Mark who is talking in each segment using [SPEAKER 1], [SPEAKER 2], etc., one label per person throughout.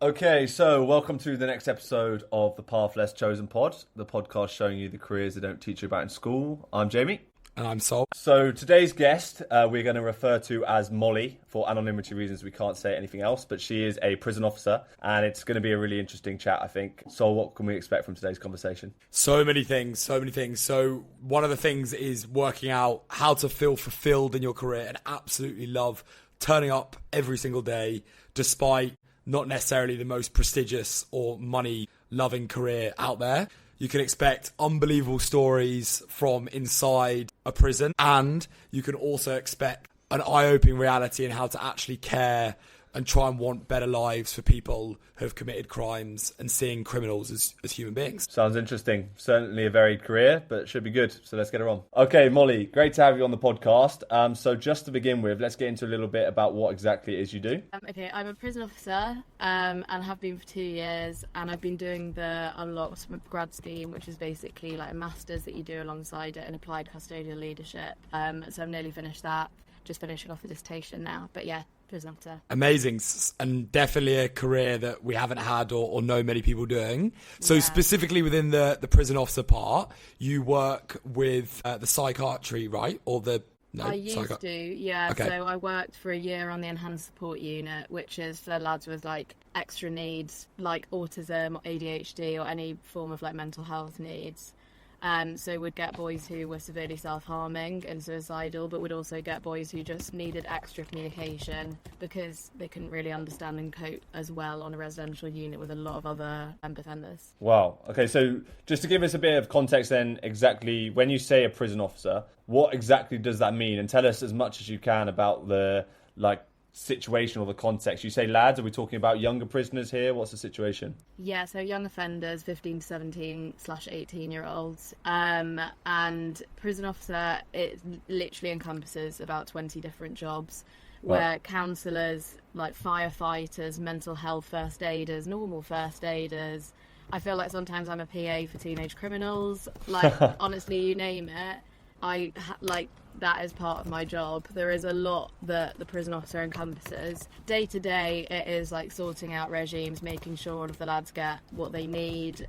[SPEAKER 1] Okay, so welcome to the next episode of the Path Less Chosen pod, the podcast showing you the careers they don't teach you about in school. I'm Jamie.
[SPEAKER 2] And I'm Sol.
[SPEAKER 1] So today's guest, we're going to refer to as Molly. For anonymity reasons, we can't say anything else, but she is a prison officer, and it's going to be a really interesting chat, I think. So what can we expect from today's conversation?
[SPEAKER 2] So many things. So one of the things is working out how to feel fulfilled in your career and absolutely love turning up every single day, despite not necessarily the most prestigious or money-loving career out there. You can expect unbelievable stories from inside a prison, and you can also expect an eye-opening reality in how to actually care and try and want better lives for people who have committed crimes and seeing criminals as human beings.
[SPEAKER 1] Sounds interesting. Certainly a varied career, but it should be good. So let's get her on. Okay, Molly, great to have you on the podcast. So just to begin with, let's get into a little bit about what exactly it is you do.
[SPEAKER 3] Okay, I'm a prison officer and have been for 2 years, and I've been doing the Unlocked grad scheme, which is basically like a master's that you do alongside it in applied custodial leadership. So I've nearly finished that, just finishing off the dissertation now. But yeah, prison officer.
[SPEAKER 2] Amazing, and definitely a career that we haven't had or know many people doing. So specifically within the prison officer part, you work with the psychiatry, right? Or the... No,
[SPEAKER 3] I used to, yeah.
[SPEAKER 2] Okay.
[SPEAKER 3] So I worked for a year on the enhanced support unit, which is for lads with like extra needs, like autism or ADHD or any form of like mental health needs. So we'd get boys who were severely self-harming and suicidal, but we'd also get boys who just needed extra communication because they couldn't really understand and cope as well on a residential unit with a lot of other offenders.
[SPEAKER 1] Wow. Okay, so just to give us a bit of context then, exactly when you say a prison officer, what exactly does that mean? And tell us as much as you can about the situation or the context. You say lads, are we talking about younger prisoners here? What's the situation?
[SPEAKER 3] Yeah, so young offenders, 15 to 17/18-year-olds. And prison officer, it literally encompasses about 20 different jobs where counsellors, like firefighters, mental health first aiders, normal first aiders. I feel like sometimes I'm a PA for teenage criminals. Like, honestly, you name it. That is part of my job. There is a lot that the prison officer encompasses. Day to day, it is like sorting out regimes, making sure all of the lads get what they need,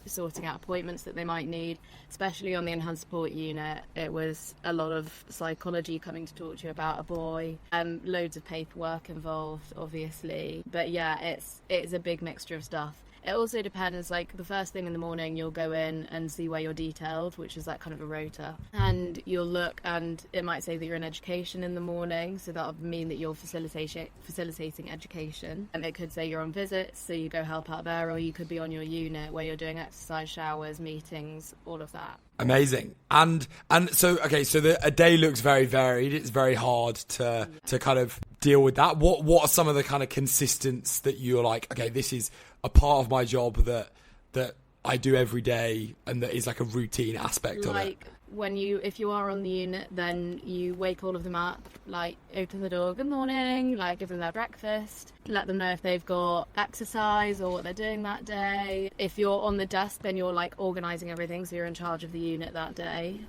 [SPEAKER 3] sorting out appointments that they might need. Especially on the enhanced support unit, it was a lot of psychology coming to talk to you about a boy, loads of paperwork involved, obviously. But yeah, it's a big mixture of stuff. It also depends, like the first thing in the morning you'll go in and see where you're detailed, which is like kind of a rota, and you'll look and it might say that you're in education in the morning, so that'll mean that you're facilitating education, and it could say you're on visits, so you go help out there, or you could be on your unit where you're doing exercise, showers, meetings, all of that.
[SPEAKER 2] Amazing. And so, okay, so a day looks very varied. It's very hard to kind of deal with that. What are some of the kind of consistents that you're like, okay, this is a part of my job that I do every day and that is like a routine aspect of it?
[SPEAKER 3] Like if you are on the unit, then you wake all of them up, like open the door, good morning, like give them their breakfast, let them know if they've got exercise or what they're doing that day. If you're on the desk, then you're like organising everything, so you're in charge of the unit that day,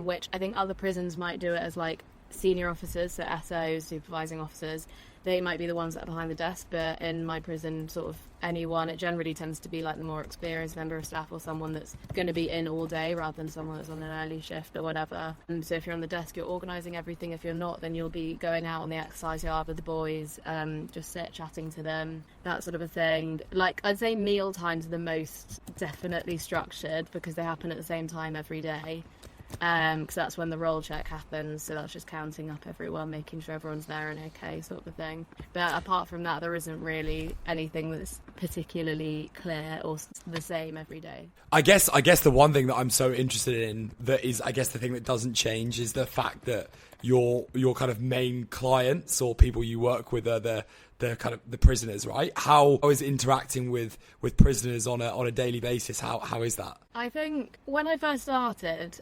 [SPEAKER 3] which I think other prisons might do it as like senior officers, so SOs, supervising officers. They might be the ones that are behind the desk, but in my prison, sort of anyone, it generally tends to be like the more experienced member of staff or someone that's going to be in all day rather than someone that's on an early shift or whatever. And so if you're on the desk, you're organising everything. If you're not, then you'll be going out on the exercise yard with the boys, just chatting to them, that sort of a thing. Like, I'd say meal times are the most definitely structured because they happen at the same time every day. Because that's when the roll check happens, so that's just counting up everyone, making sure everyone's there and okay, sort of thing. But apart from that, there isn't really anything that's particularly clear or the same every day.
[SPEAKER 2] I guess the one thing that I'm so interested in, that is, I guess the thing that doesn't change, is the fact that your kind of main clients or people you work with are the kind of the prisoners, right? How is interacting with prisoners on a daily basis? How is that?
[SPEAKER 3] I think when I first started,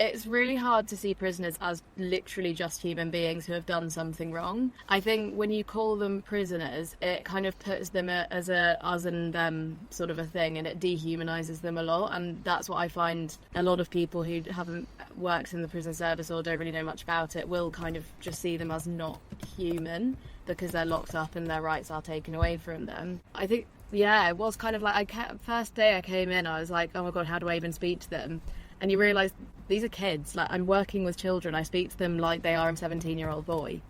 [SPEAKER 3] It's really hard to see prisoners as literally just human beings who have done something wrong. I think when you call them prisoners, it kind of puts them as a us and them sort of a thing, and it dehumanizes them a lot. And that's what I find a lot of people who haven't worked in the prison service or don't really know much about it will kind of just see them as not human because they're locked up and their rights are taken away from them. I think, yeah, it was kind of like, first day I came in, I was like, oh my God, how do I even speak to them? And you realise these are kids. Like, I'm working with children. I speak to them like they are a 17-year-old boy.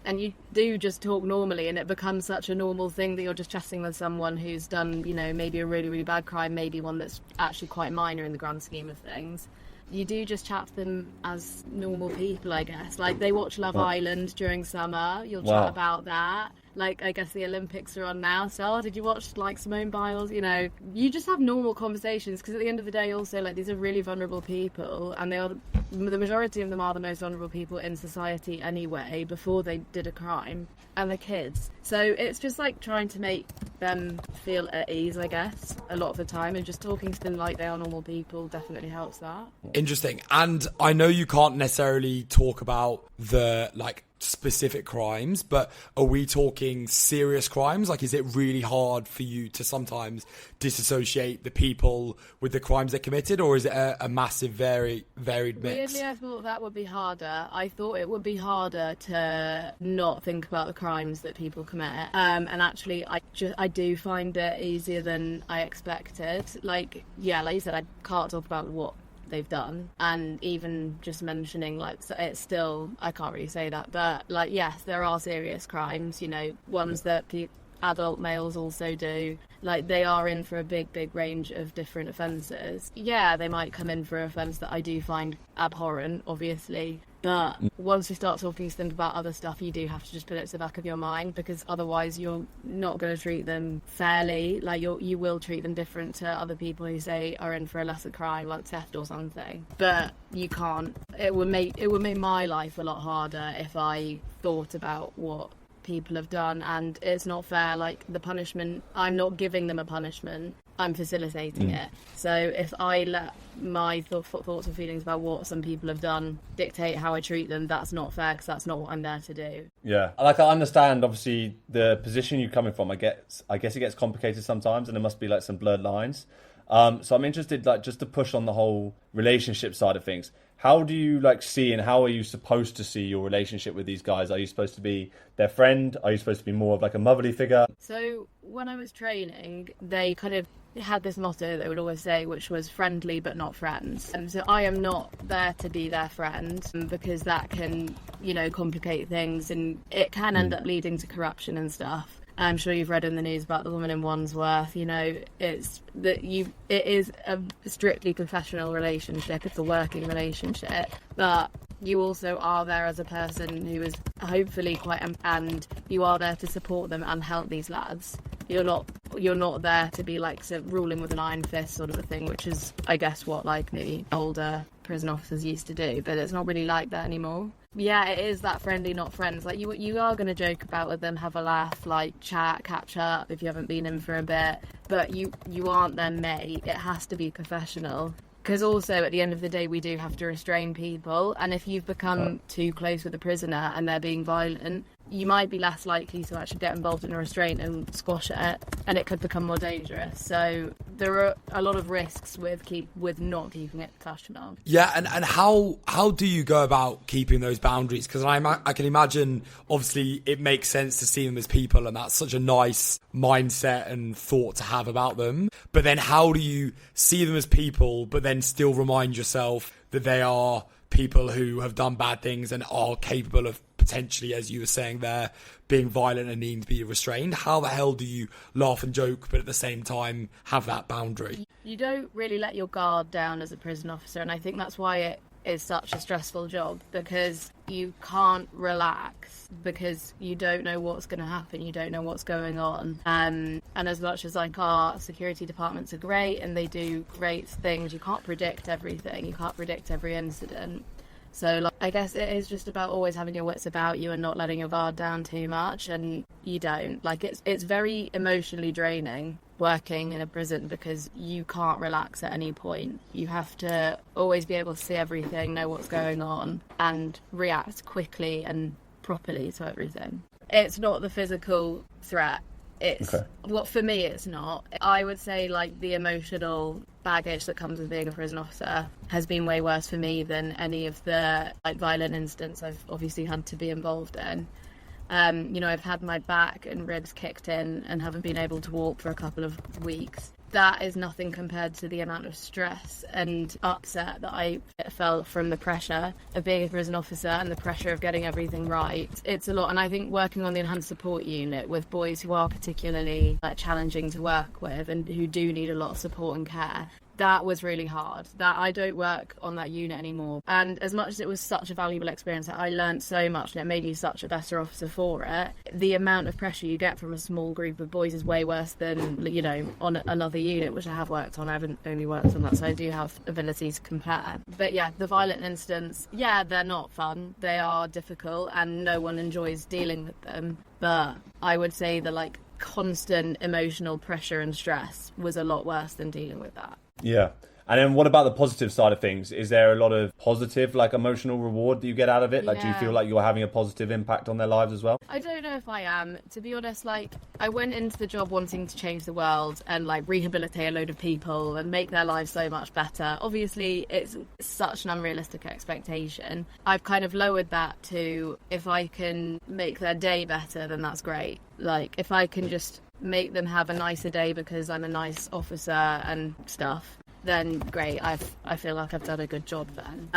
[SPEAKER 3] And you do just talk normally, and it becomes such a normal thing that you're just chatting with someone who's done, you know, maybe a really, really bad crime, maybe one that's actually quite minor in the grand scheme of things. You do just chat to them as normal people, I guess. Like, they watch Love Island during summer. You'll chat about that. Like, I guess the Olympics are on now, so did you watch, like, Simone Biles? You know, you just have normal conversations, because at the end of the day, also, like, these are really vulnerable people, and they are, the majority of them are the most vulnerable people in society anyway, before they did a crime, and they're kids. So it's just, like, trying to make them feel at ease, I guess, a lot of the time, and just talking to them like they are normal people definitely helps that.
[SPEAKER 2] Interesting. And I know you can't necessarily talk about the, like, specific crimes, but are we talking serious crimes? Like, is it really hard for you to sometimes disassociate the people with the crimes they committed, or is it a massive varied mix?
[SPEAKER 3] Weirdly, I thought that would be harder. I thought it would be harder to not think about the crimes that people commit. And actually, I do find it easier than I expected. Like, yeah, like you said, I can't talk about what they've done, and even just mentioning, like, so it's still, I can't really say that, but, like, yes, there are serious crimes, you know, ones that adult males also do. Like, they are in for a big range of different offences. Yeah, they might come in for an offence that I do find abhorrent, obviously, but once you start talking to them about other stuff, you do have to just put it to the back of your mind, because otherwise you're not going to treat them fairly. Like, you will treat them different to other people who say are in for a lesser crime, like theft or something. But you can't. It would make my life a lot harder if I thought about what people have done, and it's not fair. Like, the punishment, I'm not giving them a punishment, I'm facilitating it. So if I let my thoughts and feelings about what some people have done dictate how I treat them, that's not fair, because that's not what I'm there to do.
[SPEAKER 1] Yeah, like, I understand obviously the position you're coming from. I guess it gets complicated sometimes, and there must be, like, some blurred lines. So I'm interested, like, just to push on the whole relationship side of things. How do you, like, see, and how are you supposed to see your relationship with these guys? Are you supposed to be their friend? Are you supposed to be more of, like, a motherly figure?
[SPEAKER 3] So when I was training, they kind of had this motto they would always say, which was friendly but not friends. And so I am not there to be their friend, because that can, you know, complicate things, and it can end up leading to corruption and stuff. I'm sure you've read in the news about the woman in Wandsworth. You know, it is a strictly professional relationship. It's a working relationship, but you also are there as a person who is hopefully quite, and you are there to support them and help these lads. You're not there to be, like, ruling with an iron fist sort of a thing, which is, I guess, what, like, the older prison officers used to do, but it's not really like that anymore. Yeah, it is that friendly, not friends. Like, you are going to joke about with them, have a laugh, like, chat, catch up if you haven't been in for a bit, but you aren't their mate. It has to be professional. Because also, at the end of the day, we do have to restrain people, and if you've become too close with a prisoner and they're being violent, you might be less likely to actually get involved in a restraint and squash it, and it could become more dangerous. So there are a lot of risks with not keeping it professional.
[SPEAKER 2] Yeah, and how do you go about keeping those boundaries? Because I can imagine, obviously, it makes sense to see them as people, and that's such a nice mindset and thought to have about them. But then how do you see them as people, but then still remind yourself that they are people who have done bad things and are capable of potentially, as you were saying there, being violent and needing to be restrained? How the hell do you laugh and joke, but at the same time have that boundary?
[SPEAKER 3] You don't really let your guard down as a prison officer, and I think that's why it is such a stressful job, because you can't relax, because you don't know what's going to happen, you don't know what's going on. And as much as, like, our security departments are great and they do great things, you can't predict everything, you can't predict every incident. So like, I guess it is just about always having your wits about you and not letting your guard down too much, and you don't. Like it's very emotionally draining working in a prison because you can't relax at any point. You have to always be able to see everything, know what's going on, and react quickly and properly to everything. It's not the physical threat. It's well, for me it's not. I would say like the emotional baggage that comes with being a prison officer has been way worse for me than any of the like violent incidents I've obviously had to be involved in. I've had my back and ribs kicked in and haven't been able to walk for a couple of weeks. That is nothing compared to the amount of stress and upset that I felt from the pressure of being a prison officer and the pressure of getting everything right. It's a lot, and I think working on the enhanced support unit with boys who are particularly challenging to work with and who do need a lot of support and care, that was really hard. That I don't work on that unit anymore. And as much as it was such a valuable experience, I learned so much and it made you such a better officer for it. The amount of pressure you get from a small group of boys is way worse than, on another unit, which I have worked on. I haven't only worked on that, so I do have ability to compare. But yeah, the violent incidents, they're not fun. They are difficult and no one enjoys dealing with them. But I would say the constant emotional pressure and stress was a lot worse than dealing with that.
[SPEAKER 1] Yeah. And then what about the positive side of things? Is there a lot of positive, emotional reward that you get out of it? Do you feel like you're having a positive impact on their lives as well?
[SPEAKER 3] I don't know if I am. To be honest, I went into the job wanting to change the world and, rehabilitate a load of people and make their lives so much better. Obviously, it's such an unrealistic expectation. I've kind of lowered that to, if I can make their day better, then that's great. If I can just make them have a nicer day because I'm a nice officer and stuff, then great. I feel like I've done a good job then.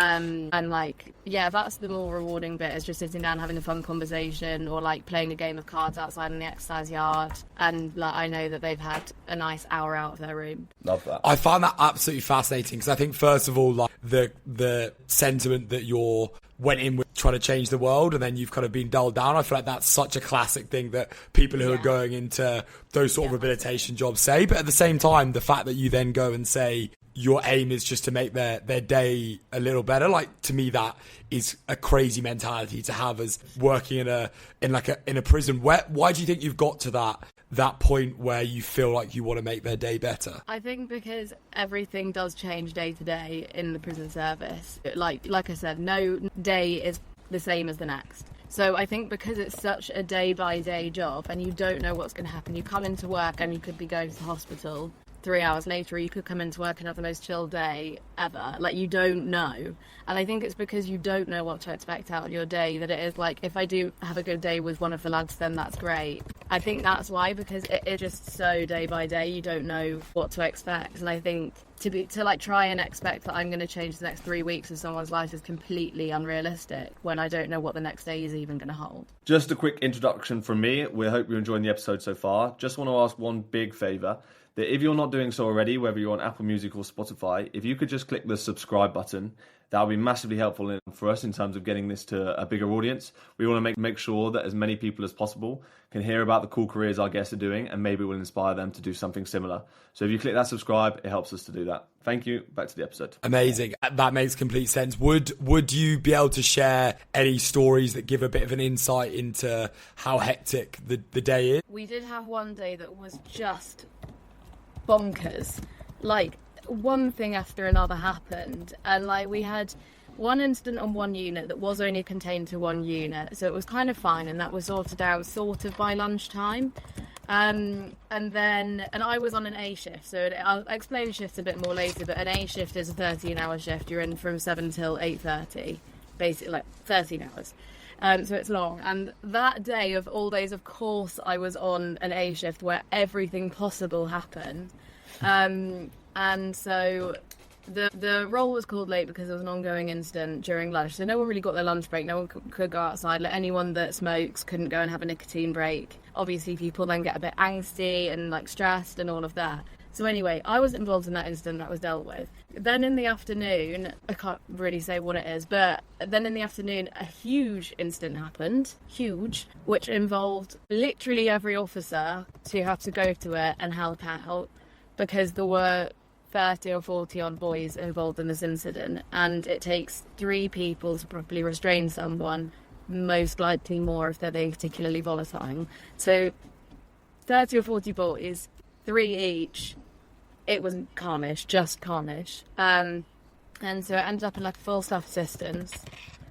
[SPEAKER 3] That's the more rewarding bit, is just sitting down having a fun conversation or playing a game of cards outside in the exercise yard, and I know that they've had a nice hour out of their room.
[SPEAKER 1] Love that.
[SPEAKER 2] I find that absolutely fascinating because I think first of all the sentiment that you're went in with trying to change the world and then you've kind of been dulled down. I feel like that's such a classic thing that people who are going into those sort of rehabilitation jobs say. But at the same time, the fact that you then go and say your aim is just to make their day a little better, to me that is a crazy mentality to have as working in a prison. Why do you think you've got to that point where you feel like you want to make their day better?
[SPEAKER 3] I think because everything does change day to day in the prison service. Like I said, no day is the same as the next. So I think because it's such a day by day job and you don't know what's going to happen, you come into work and you could be going to the hospital 3 hours later, you could come into work and have the most chill day ever. You don't know. And I think it's because you don't know what to expect out of your day that it is if I do have a good day with one of the lads, then that's great. I think that's why, because it's just so day by day, you don't know what to expect. And I think to try and expect that I'm going to change the next 3 weeks of someone's life is completely unrealistic when I don't know what the next day is even going to hold.
[SPEAKER 1] Just a quick introduction from me. We hope you're enjoying the episode so far. Just want to ask one big favour. That if you're not doing so already, whether you're on Apple Music or Spotify, if you could just click the subscribe button, that would be massively helpful for us in terms of getting this to a bigger audience. We want to make sure that as many people as possible can hear about the cool careers our guests are doing, and maybe we'll inspire them to do something similar. So if you click that subscribe, it helps us to do that. Thank you. Back to the episode.
[SPEAKER 2] Amazing. That makes complete sense. Would you be able to share any stories that give a bit of an insight into how hectic the day is?
[SPEAKER 3] We did have one day that was just bonkers. One thing after another happened, and we had one incident on one unit that was only contained to one unit, so it was kind of fine, and that was sorted out sort of by lunchtime. And I was on an A shift, so I'll explain shifts a bit more later, but an A shift is a 13-hour shift. You're in from 7 till 8:30, basically 13 hours. So it's long. And that day of all days, of course, I was on an A shift where everything possible happened. And so the roll was called late because there was an ongoing incident during lunch. So no one really got their lunch break. No one could go outside. Anyone that smokes couldn't go and have a nicotine break. Obviously, people then get a bit angsty and stressed and all of that. So anyway, I was involved in that incident that was dealt with. Then in the afternoon, I can't really say what it is, but then in the afternoon, a huge incident happened, which involved literally every officer to have to go to it and help out because there were 30 or 40 odd boys involved in this incident, and it takes 3 people to properly restrain someone, most likely more if they're being particularly volatile. So 30 or 40 boys, 3 each. It was carnage, just carnage. And so it ended up in like full staff assistance,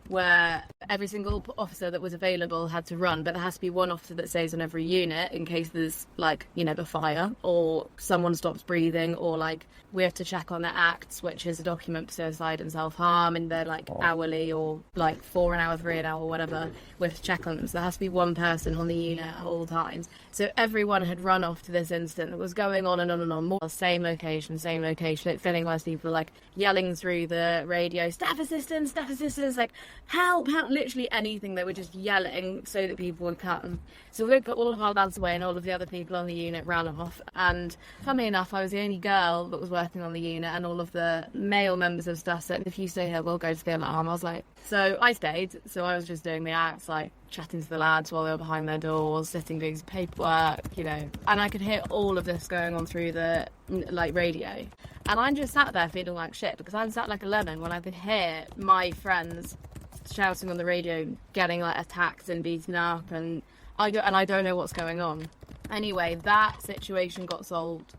[SPEAKER 3] where every single officer that was available had to run, but there has to be one officer that stays on every unit in case there's like, you know, a fire or someone stops breathing, or like we have to check on their acts, which is a document for suicide and self-harm, and they're like hourly or like 4 an hour, 3 an hour, whatever. We have to check on them. So there has to be one person on the unit at all times. So everyone had run off to this incident that was going on and on and on. More same location. It feeling like people were like yelling through the radio, staff assistance, like help, literally anything. They were just yelling so that people would come. So we put all of our lads away and all of the other people on the unit ran off. And funnily enough, I was the only girl that was working on the unit, and all of the male members of staff said, if you stay here, we'll go to the alarm. I was like, so I stayed. So I was just doing the acts, like chatting to the lads while they were behind their doors, sitting doing some paperwork, you know. And I could hear all of this going on through the like radio. And I just sat there feeling like shit, because I'm sat like a lemon when I could hear my friends shouting on the radio, getting like attacked and beaten up, and I don't know what's going on. Anyway, that situation got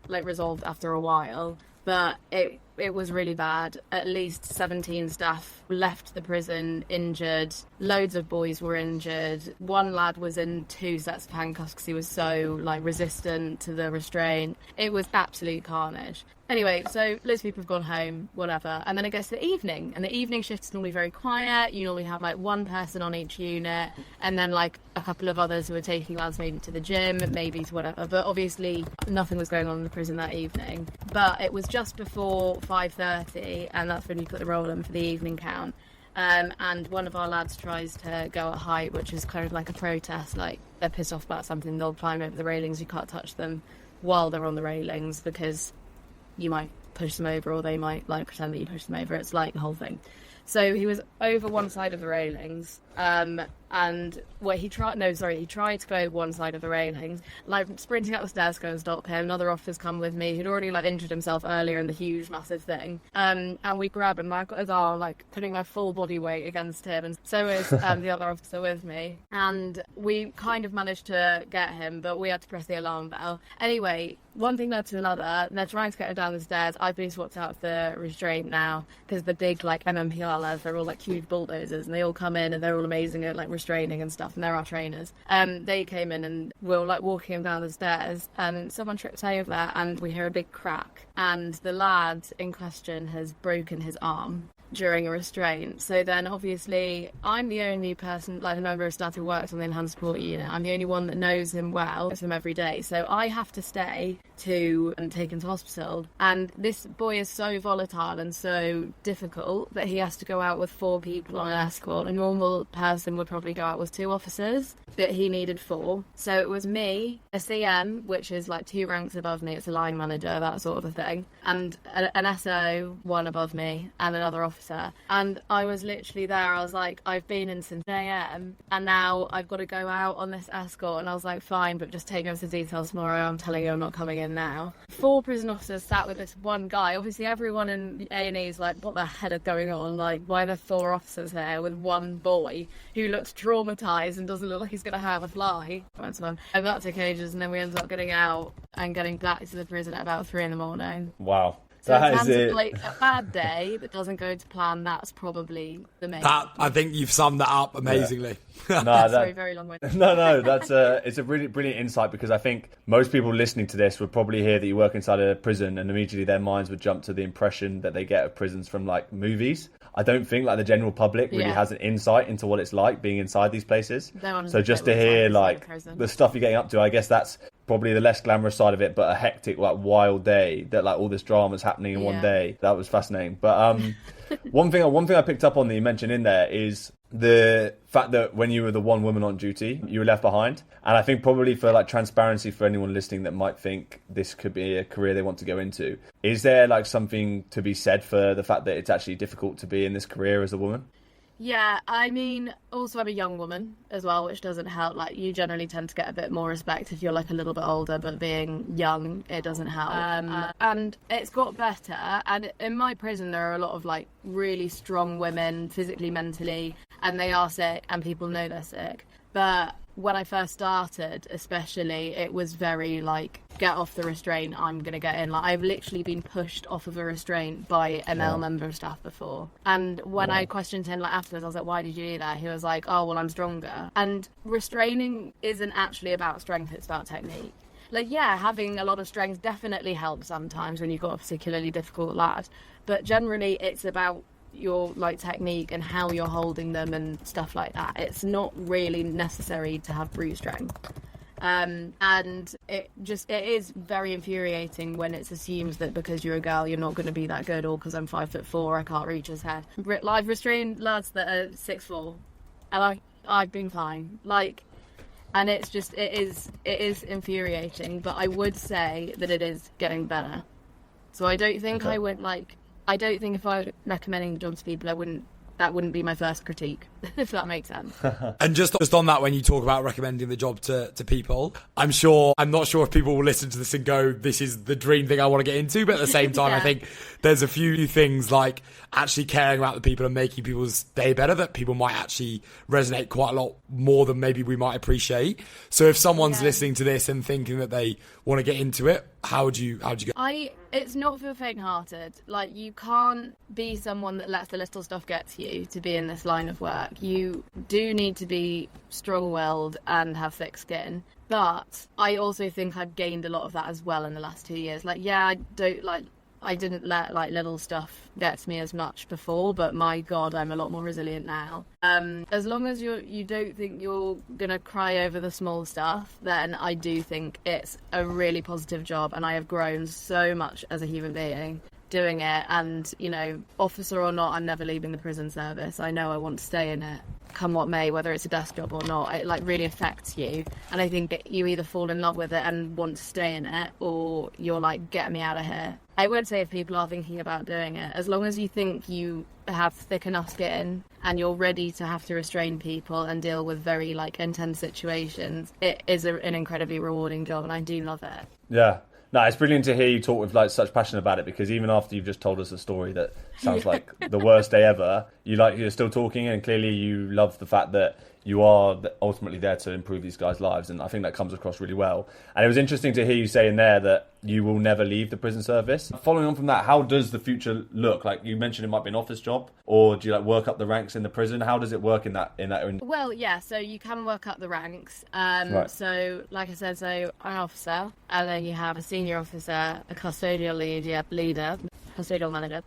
[SPEAKER 3] resolved after a while, but it was really bad. At least 17 staff left the prison injured. Loads of boys were injured. One lad was in 2 sets of handcuffs because he was so like resistant to the restraint. It was absolute carnage. Anyway, so loads of people have gone home, whatever, and then it gets to the evening, and the evening shift is normally very quiet. You normally have like one person on each unit, and then like a couple of others who are taking lads maybe to the gym, maybe to whatever, but obviously nothing was going on in the prison that evening. But it was just before 5:30, and that's when you put the roll in for the evening count. And one of our lads tries to go at height, which is kind of like a protest, like they're pissed off about something, they'll climb over the railings, you can't touch them while they're on the railings because you might push them over, or they might like pretend that you push them over. It's like the whole thing. So he was over one side of the railings, and he tried to go over one side of the railings, like sprinting up the stairs, go and stop him. Another officer's come with me, who'd already like injured himself earlier in the huge, massive thing. And we grab him. I've got his arm, like putting my full body weight against him, and so is the other officer with me. And we kind of managed to get him, but we had to press the alarm bell. Anyway, one thing led to another. They're trying to get him down the stairs. I've been swapped out of the restraint now because the big like MMPR lads, they're all like huge bulldozers, and they all come in and they're all amazing at like restraining and stuff, and they're our trainers. They came in and we were like walking him down the stairs, and someone tripped over, and we hear a big crack, and the lad in question has broken his arm during a restraint. So then obviously I'm the only person, like a member of staff who works on the enhanced support unit. I'm the only one that knows him well, knows him every day. So I have to stay and take him to hospital. And this boy is so volatile and so difficult that he has to go out with 4 people on an escort. A normal person would probably go out with 2 officers, but he needed 4. So it was me, a CM, which is like 2 ranks above me, it's a line manager, that sort of a thing, and an SO, 1 above me, and another officer. And I was literally there, I was like, I've been in since 10 a.m. and now I've got to go out on this escort. And I was like, fine, but just take me over the details tomorrow. I'm telling you, I'm not coming in now. 4 prison officers sat with this one guy. Obviously everyone in A&E is like, what the hell is going on? Like, why are there 4 officers there with one boy who looks traumatised and doesn't look like he's going to have a fly? And that took ages, and then we ended up getting out and getting back to the prison at about 3 a.m.
[SPEAKER 1] Wow.
[SPEAKER 3] So in terms of like a bad day that doesn't go to plan, that's probably the main.
[SPEAKER 2] I think you've summed that up amazingly.
[SPEAKER 1] Yeah.
[SPEAKER 3] Sorry, very long way.
[SPEAKER 1] No, that's it's a really brilliant insight, because I think most people listening to this would probably hear that you work inside a prison, and immediately their minds would jump to the impression that they get of prisons from like movies. I don't think like the general public really has an insight into what it's like being inside these places. So just to hear like the stuff you're getting up to, I guess that's probably the less glamorous side of it, but a hectic, like wild day that like all this drama's happening in one day. That was fascinating. But one thing I picked up on that you mentioned in there is the fact that when you were the one woman on duty, you were left behind. And I think probably for like transparency for anyone listening that might think this could be a career they want to go into, is there like something to be said for the fact that it's actually difficult to be in this career as a woman?
[SPEAKER 3] Yeah, I mean, also I'm a young woman as well, which doesn't help. Like, you generally tend to get a bit more respect if you're like a little bit older, but being young, it doesn't help. And it's got better. And in my prison, there are a lot of like really strong women, physically, mentally, and they are sick, and people know they're sick. But when I first started, especially, it was very like, get off the restraint, I'm going to get in. Like, I've literally been pushed off of a restraint by a male member of staff before. And when I questioned him like afterwards, I was like, why did you do that? He was like, oh, well, I'm stronger. And restraining isn't actually about strength, it's about technique. Like, yeah, having a lot of strength definitely helps sometimes when you've got a particularly difficult lad. But generally, it's about your like technique and how you're holding them and stuff like that. It's not really necessary to have brute strength. And it is very infuriating when it's assumed that because you're a girl you're not going to be that good, or because I'm 5'4" I can't reach his head. I've restrained lads that are 6'4" and I've been fine. Like, and it's just it is infuriating, but I would say that it is getting better. So I don't think I don't think if I were recommending the job to people, that wouldn't be my first critique, if that makes sense.
[SPEAKER 2] And just on that, when you talk about recommending the job to people, I'm not sure if people will listen to this and go, this is the dream thing I want to get into. But at the same time, I think there's a few things like actually caring about the people and making people's day better that people might actually resonate quite a lot more than maybe we might appreciate. So if someone's listening to this and thinking that they want to get into it, how would you go?
[SPEAKER 3] It's not for the faint-hearted. Like, you can't be someone that lets the little stuff get to you to be in this line of work. You do need to be strong-willed and have thick skin. But I also think I've gained a lot of that as well in the last 2 years. Like, yeah, I didn't let like little stuff get to me as much before, but my God, I'm a lot more resilient now. As long as you don't think you're gonna cry over the small stuff, then I do think it's a really positive job, and I have grown so much as a human being doing it. And, you know, officer or not, I'm never leaving the prison service. I know I want to stay in it, come what may, whether it's a desk job or not. It like really affects you, and I think you either fall in love with it and want to stay in it, or you're like, get me out of here. I would say if people are thinking about doing it, as long as you think you have thick enough skin and you're ready to have to restrain people and deal with very like intense situations, it is an incredibly rewarding job, and I do love it.
[SPEAKER 1] Yeah. No, it's brilliant to hear you talk with like such passion about it, because even after you've just told us a story that sounds like the worst day ever, you're still talking, and clearly you love the fact that you are ultimately there to improve these guys' lives, and I think that comes across really well. And it was interesting to hear you say in there that you will never leave the prison service. Following on from that, how does the future look? Like, you mentioned it might be an office job, or do you like work up the ranks in the prison? How does it work in that?
[SPEAKER 3] Well, yeah, so you can work up the ranks.
[SPEAKER 1] Right.
[SPEAKER 3] So like I said, so I'm an officer, and then you have a senior officer, a custodial leader, custodial manager,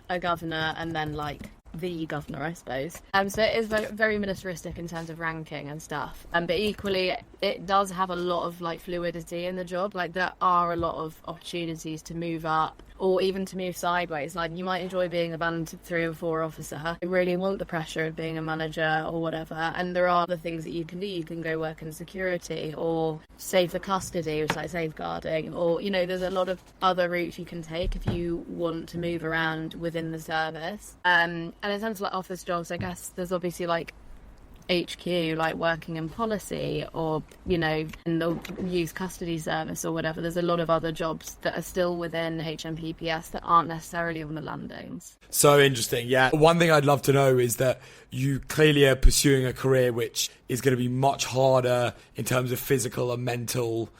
[SPEAKER 3] a governor, and then like the governor, I suppose. So it is very, very militaristic in terms of ranking and stuff. But equally, it does have a lot of like fluidity in the job. Like, there are a lot of opportunities to move up, or even to move sideways. Like, you might enjoy being a band 3 or 4 officer, you really want the pressure of being a manager or whatever, and there are other things that you can do. You can go work in security, or save the custody, which is like safeguarding, or, you know, there's a lot of other routes you can take if you want to move around within the service. And in terms of like office jobs, I guess there's obviously like HQ, like working in policy, or, you know, in the youth custody service or whatever. There's a lot of other jobs that are still within HMPPS that aren't necessarily on the landings.
[SPEAKER 2] So interesting, yeah. One thing I'd love to know is that you clearly are pursuing a career which is going to be much harder in terms of physical and mental,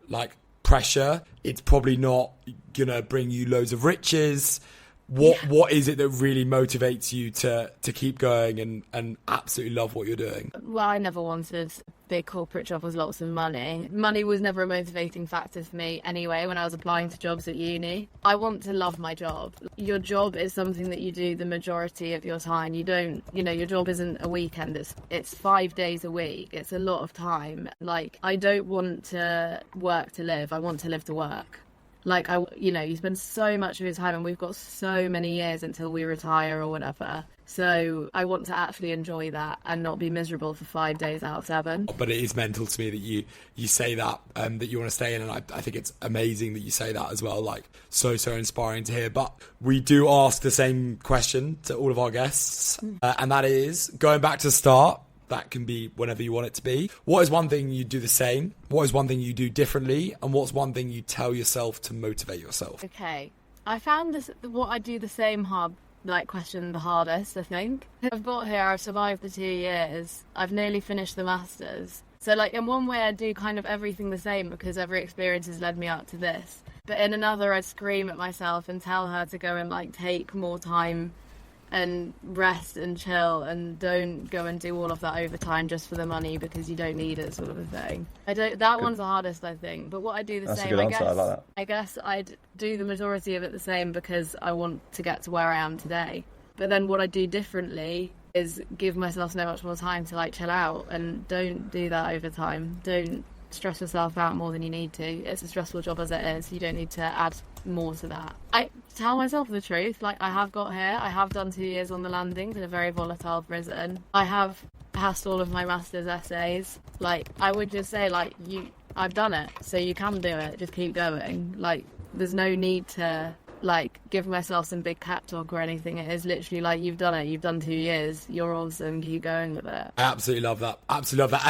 [SPEAKER 2] like, pressure. It's probably not going to bring you loads of riches. What is it that really motivates you to keep going and absolutely love what you're doing?
[SPEAKER 3] Well, I never wanted a big corporate job with lots of money. Money was never a motivating factor for me anyway when I was applying to jobs at uni. I want to love my job. Your job is something that you do the majority of your time. You don't, you know, your job isn't a weekend. It's 5 days a week. It's a lot of time. Like, I don't want to work to live. I want to live to work. Like, you spend so much of your time, and we've got so many years until we retire or whatever. So I want to actually enjoy that and not be miserable for 5 days out of 7.
[SPEAKER 2] But it is mental to me that you say that, that you want to stay in. And I think it's amazing that you say that as well. Like, so inspiring to hear. But we do ask the same question to all of our guests. And that is, going back to the start, that can be whenever you want it to be. What is one thing you do the same? What is one thing you do differently? And what's one thing you tell yourself to motivate yourself?
[SPEAKER 3] Okay. I found what I do the same question the hardest, I think. I've got here, I've survived the 2 years. I've nearly finished the masters. So like in one way I do kind of everything the same because every experience has led me up to this. But in another I'd scream at myself and tell her to go and like take more time and rest and chill and don't go and do all of that overtime just for the money because you don't need it, sort of a thing. One's the hardest, I think. But what I do the
[SPEAKER 1] That's
[SPEAKER 3] same,
[SPEAKER 1] a good answer. I like that.
[SPEAKER 3] I guess I'd do the majority of it the same because I want to get to where I am today. But then what I do differently is give myself so much more time to like chill out and don't do that overtime. Don't stress yourself out more than you need to. It's a stressful job as it is. You don't need to add more to that. I tell myself the truth. Like, I have got here. I have done 2 years on the landings in a very volatile prison. I have passed all of my master's essays. Like, I would just say, like, I've done it, so you can do it. Just keep going. Like, there's no need to like give myself some big cat talk or anything. It is literally like, you've done it, you've done 2 years, you're awesome, keep going with it.
[SPEAKER 2] I absolutely love that. And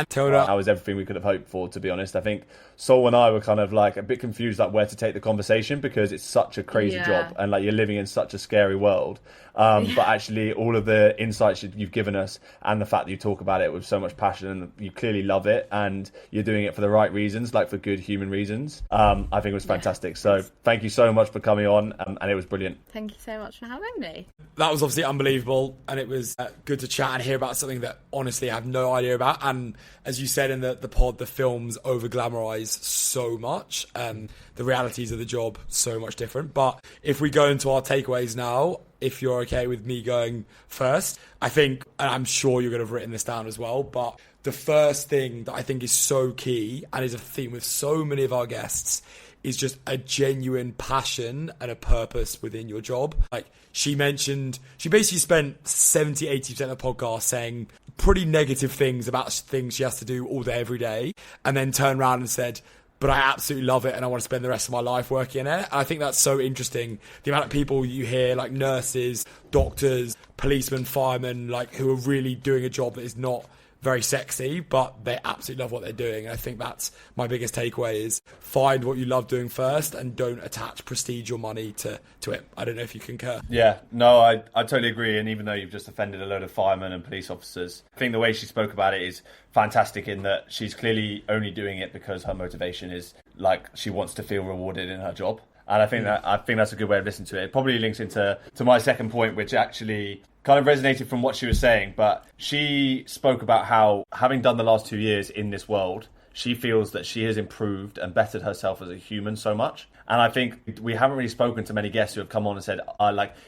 [SPEAKER 2] Tilda,
[SPEAKER 1] that was everything we could have hoped for, to be honest. I think Sol and I were kind of like a bit confused like where to take the conversation because it's such a crazy job and like you're living in such a scary world. But actually all of the insights you've given us and the fact that you talk about it with so much passion and you clearly love it and you're doing it for the right reasons, like for good human reasons, I think it was fantastic. So thank you so much for coming on, and it was brilliant.
[SPEAKER 3] Thank you so much for having me.
[SPEAKER 2] That was obviously unbelievable, and it was good to chat and hear about something that honestly I have no idea about. And as you said in the pod, the films over glamorise so much, the realities of the job so much different. But if we go into our takeaways now, if you're okay with me going first, I think, and I'm sure you're going to have written this down as well, but the first thing that I think is so key and is a theme with so many of our guests is just a genuine passion and a purpose within your job. Like she mentioned, she basically spent 70-80% of the podcast saying pretty negative things about things she has to do all day, every day, and then turned around and said, but I absolutely love it and I want to spend the rest of my life working in it. And I think that's so interesting. The amount of people you hear, like nurses, doctors, policemen, firemen, like who are really doing a job that is not very sexy, but they absolutely love what they're doing. And I think that's my biggest takeaway is find what you love doing first and don't attach prestige or money to it. I don't know if you concur.
[SPEAKER 1] Yeah, no, I totally agree. And even though you've just offended a load of firemen and police officers, I think the way she spoke about it is fantastic in that she's clearly only doing it because her motivation is like she wants to feel rewarded in her job. And I think that's a good way of listening to it. It probably links into my second point, which actually kind of resonated from what she was saying. But she spoke about how, having done the last 2 years in this world, she feels that she has improved and bettered herself as a human so much. And I think we haven't really spoken to many guests who have come on and said,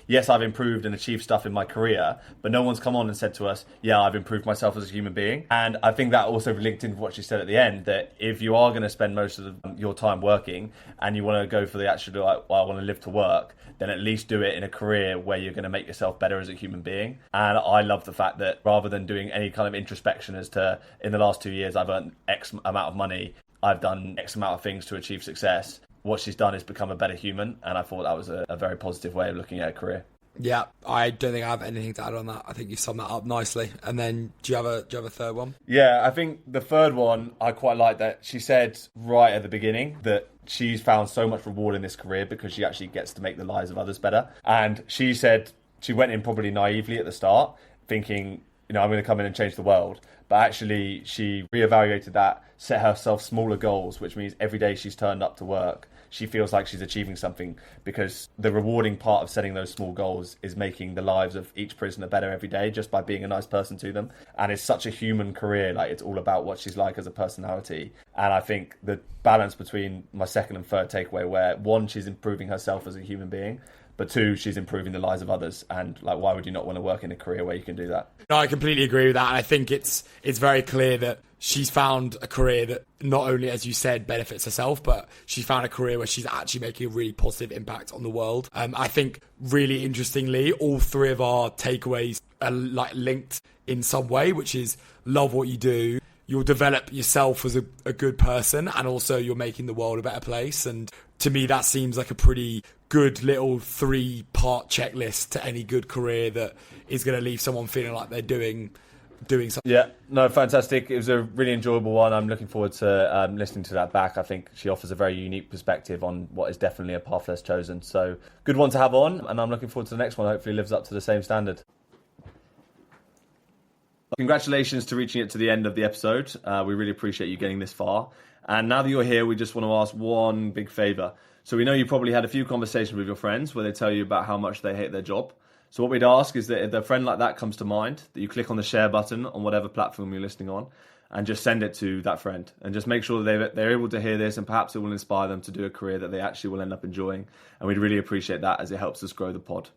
[SPEAKER 1] yes, I've improved and achieved stuff in my career, but no one's come on and said to us, yeah, I've improved myself as a human being. And I think that also linked into what she said at the end, that if you are going to spend most of your time working and you want to go for the actual, I want to live to work, then at least do it in a career where you're going to make yourself better as a human being. And I love the fact that rather than doing any kind of introspection as to, in the last 2 years, I've earned X amount of money, I've done X amount of things to achieve success, what she's done is become a better human. And I thought that was a very positive way of looking at her career.
[SPEAKER 2] Yeah, I don't think I have anything to add on that. I think you summed that up nicely. And then do you have a third one?
[SPEAKER 1] Yeah, I think the third one, I quite like that she said right at the beginning that she's found so much reward in this career because she actually gets to make the lives of others better. And she said she went in probably naively at the start, thinking, I'm going to come in and change the world. But actually, she reevaluated that, set herself smaller goals, which means every day she's turned up to work, she feels like she's achieving something, because the rewarding part of setting those small goals is making the lives of each prisoner better every day just by being a nice person to them. And it's such a human career. Like, it's all about what she's like as a personality. And I think the balance between my second and third takeaway, where one, she's improving herself as a human being, but 2, she's improving the lives of others. And like, why would you not want to work in a career where you can do that?
[SPEAKER 2] No, I completely agree with that. And I think it's very clear that she's found a career that not only, as you said, benefits herself, but she's found a career where she's actually making a really positive impact on the world. I think really interestingly, all 3 of our takeaways are like linked in some way, which is love what you do. You'll develop yourself as a good person, and also you're making the world a better place. And to me, that seems like a pretty good little 3-part checklist to any good career that is going to leave someone feeling like they're doing something.
[SPEAKER 1] Yeah, no, fantastic. It was a really enjoyable one. I'm looking forward to listening to that back. I think she offers a very unique perspective on what is definitely a path less chosen. So good one to have on, and I'm looking forward to the next one. Hopefully lives up to the same standard. Congratulations to reaching it to the end of the episode. We really appreciate you getting this far. And now that you're here, we just want to ask one big favour. So we know you probably had a few conversations with your friends where they tell you about how much they hate their job. So what we'd ask is that if a friend like that comes to mind, that you click on the share button on whatever platform you're listening on and just send it to that friend. And just make sure that they're able to hear this, and perhaps it will inspire them to do a career that they actually will end up enjoying. And we'd really appreciate that, as it helps us grow the pod.